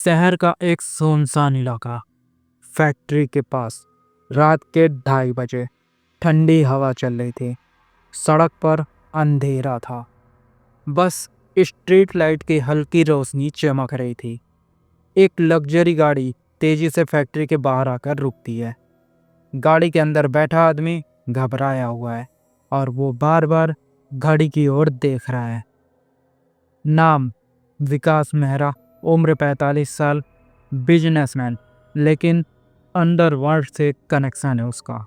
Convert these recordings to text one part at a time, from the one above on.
शहर का एक सुनसान इलाका, फैक्ट्री के पास। रात के 2:30 बजे ठंडी हवा चल रही थी। सड़क पर अंधेरा था। बस स्ट्रीट लाइट की हल्की रोशनी चमक रही थी। एक लग्जरी गाड़ी तेजी से फैक्ट्री के बाहर आकर रुकती है। गाड़ी के अंदर बैठा आदमी घबराया हुआ है और वो बार बार घड़ी की ओर देख रहा है। नाम विकास मेहरा, उम्र 45 साल, बिजनेसमैन, लेकिन अंडरवर्ल्ड से कनेक्शन है उसका।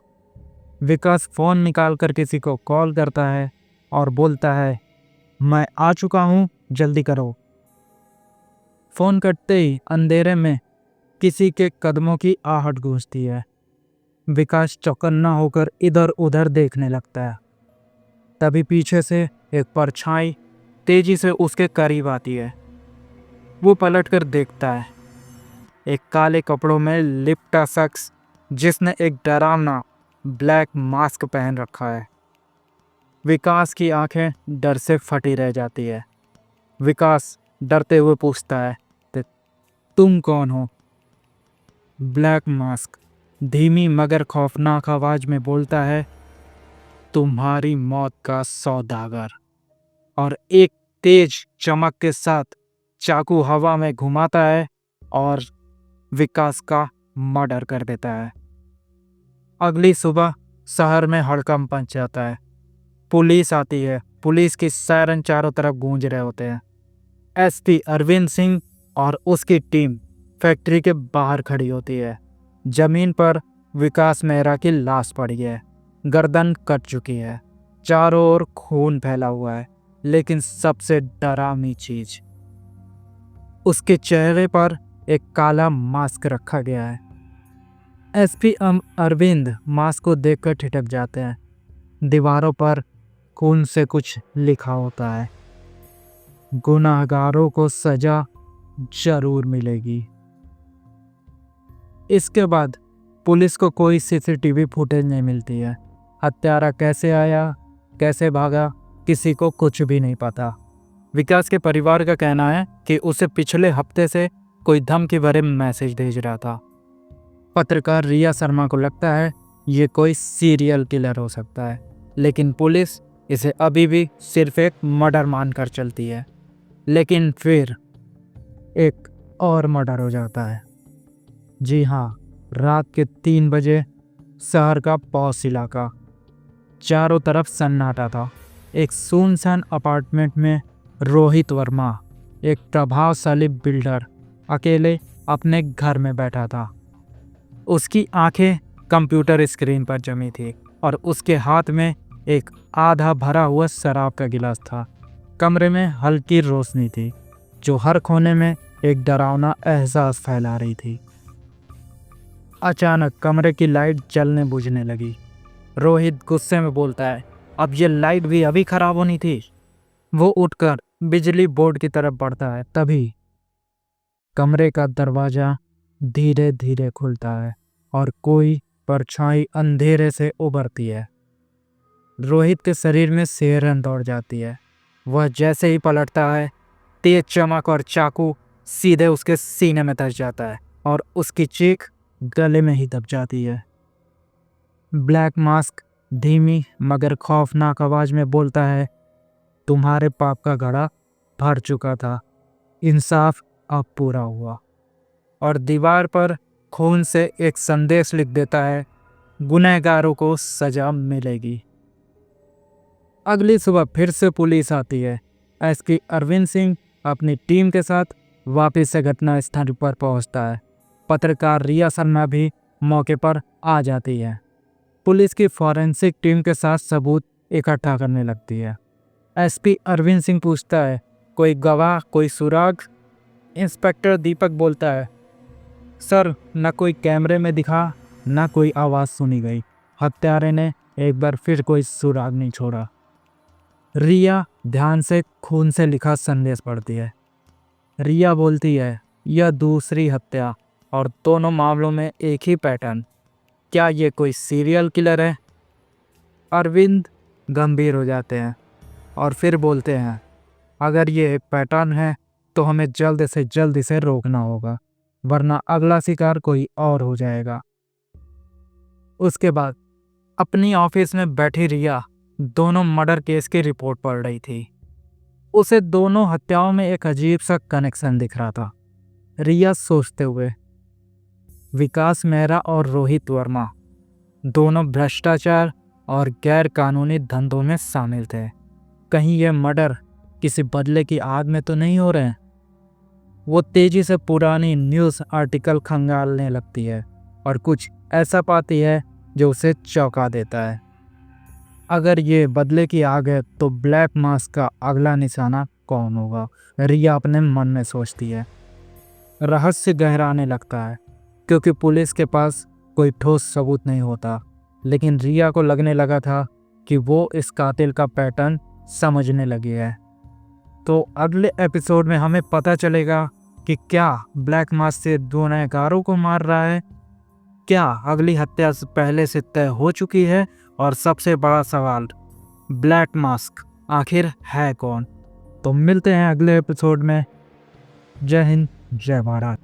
विकास फोन निकालकर किसी को कॉल करता है और बोलता है, मैं आ चुका हूँ, जल्दी करो। फोन कटते ही अंधेरे में किसी के कदमों की आहट गूंजती है। विकास चौकन्ना होकर इधर उधर देखने लगता है। तभी पीछे से एक परछाई तेजी से उसके करीब आती है। वो पलटकर देखता है, एक काले कपड़ों में लिपटा शख्स जिसने एक डरावना ब्लैक मास्क पहन रखा है। विकास की आंखें डर से फटी रह जाती है। विकास डरते हुए पूछता है, तुम कौन हो?" ब्लैक मास्क धीमी मगर खौफनाक आवाज में बोलता है, तुम्हारी मौत का सौदागर। और एक तेज चमक के साथ चाकू हवा में घुमाता है और विकास का मर्डर कर देता है। अगली सुबह शहर में हड़कंप मच जाता है। पुलिस आती है। पुलिस की सायरन चारों तरफ गूंज रहे होते हैं। एसपी अरविंद सिंह और उसकी टीम फैक्ट्री के बाहर खड़ी होती है। जमीन पर विकास मेहरा की लाश पड़ी है। गर्दन कट चुकी है। चारों ओर खून फैला हुआ है, लेकिन सबसे डरावनी चीज, उसके चेहरे पर एक काला मास्क रखा गया है। एसपी अरविंद मास्क को देखकर ठिठक जाते हैं। दीवारों पर खून से कुछ लिखा होता है, गुनाहगारों को सजा जरूर मिलेगी। इसके बाद पुलिस को कोई सीसीटीवी फुटेज नहीं मिलती है। हत्यारा कैसे आया, कैसे भागा, किसी को कुछ भी नहीं पता। विकास के परिवार का कहना है कि उसे पिछले हफ्ते से कोई धमकी भरे मैसेज भेज रहा था। पत्रकार रिया शर्मा को लगता है ये कोई सीरियल किलर हो सकता है, लेकिन पुलिस इसे अभी भी सिर्फ एक मर्डर मानकर चलती है। लेकिन फिर एक और मर्डर हो जाता है। जी हाँ, रात के 3 बजे शहर का पॉश इलाका, चारों तरफ सन्नाटा था। एक सुनसान अपार्टमेंट में रोहित वर्मा, एक प्रभावशाली बिल्डर, अकेले अपने घर में बैठा था। उसकी आंखें कंप्यूटर स्क्रीन पर जमी थी और उसके हाथ में एक आधा भरा हुआ शराब का गिलास था। कमरे में हल्की रोशनी थी जो हर कोने में एक डरावना एहसास फैला रही थी। अचानक कमरे की लाइट जलने बुझने लगी। रोहित गुस्से में बोलता है, अब ये लाइट भी अभी खराब होनी थी। वो उठकर बिजली बोर्ड की तरफ बढ़ता है। तभी कमरे का दरवाजा धीरे धीरे खुलता है और कोई परछाई अंधेरे से उभरती है। रोहित के शरीर में सिहरन दौड़ जाती है। वह जैसे ही पलटता है, तेज चमक और चाकू सीधे उसके सीने में धंस जाता है और उसकी चीख गले में ही दब जाती है। ब्लैक मास्क धीमी मगर खौफनाक आवाज में बोलता है, तुम्हारे पाप का घड़ा भर चुका था, इंसाफ अब पूरा हुआ। और दीवार पर खून से एक संदेश लिख देता है, गुनहगारों को सजा मिलेगी। अगली सुबह फिर से पुलिस आती है। एसपी अरविंद सिंह अपनी टीम के साथ वापस से घटना स्थल पर पहुंचता है। पत्रकार रिया शर्मा भी मौके पर आ जाती है। पुलिस की फॉरेंसिक टीम के साथ सबूत इकट्ठा करने लगती है। एसपी अरविंद सिंह पूछता है, कोई गवाह, कोई सुराग? इंस्पेक्टर दीपक बोलता है, सर, न कोई कैमरे में दिखा, न कोई आवाज़ सुनी गई। हत्यारे ने एक बार फिर कोई सुराग नहीं छोड़ा। रिया ध्यान से खून से लिखा संदेश पढ़ती है। रिया बोलती है, यह दूसरी हत्या और दोनों मामलों में एक ही पैटर्न। क्या ये कोई सीरियल किलर है? अरविंद गंभीर हो जाते हैं और फिर बोलते हैं, अगर ये एक पैटर्न है तो हमें जल्द से जल्द इसे रोकना होगा, वरना अगला शिकार कोई और हो जाएगा। उसके बाद अपनी ऑफिस में बैठी रिया दोनों मर्डर केस की रिपोर्ट पढ़ रही थी। उसे दोनों हत्याओं में एक अजीब सा कनेक्शन दिख रहा था। रिया सोचते हुए, विकास मेहरा और रोहित वर्मा दोनों भ्रष्टाचार और गैर कानूनी धंधों में शामिल थे। कहीं ये मर्डर किसी बदले की आग में तो नहीं हो रहे हैं? वो तेजी से पुरानी न्यूज़ आर्टिकल खंगालने लगती है और कुछ ऐसा पाती है जो उसे चौंका देता है। अगर ये बदले की आग है तो ब्लैक मास्क का अगला निशाना कौन होगा? रिया अपने मन में सोचती है। रहस्य गहराने लगता है क्योंकि पुलिस के पास कोई ठोस सबूत नहीं होता, लेकिन रिया को लगने लगा था कि वो इस कातिल का पैटर्न समझने लगी है। तो अगले एपिसोड में हमें पता चलेगा कि क्या ब्लैक मास्क से गुनहगारों को मार रहा है, क्या अगली हत्या से पहले से तय हो चुकी है, और सबसे बड़ा सवाल, ब्लैक मास्क आखिर है कौन? तो मिलते हैं अगले एपिसोड में। जय हिंद, जय भारत।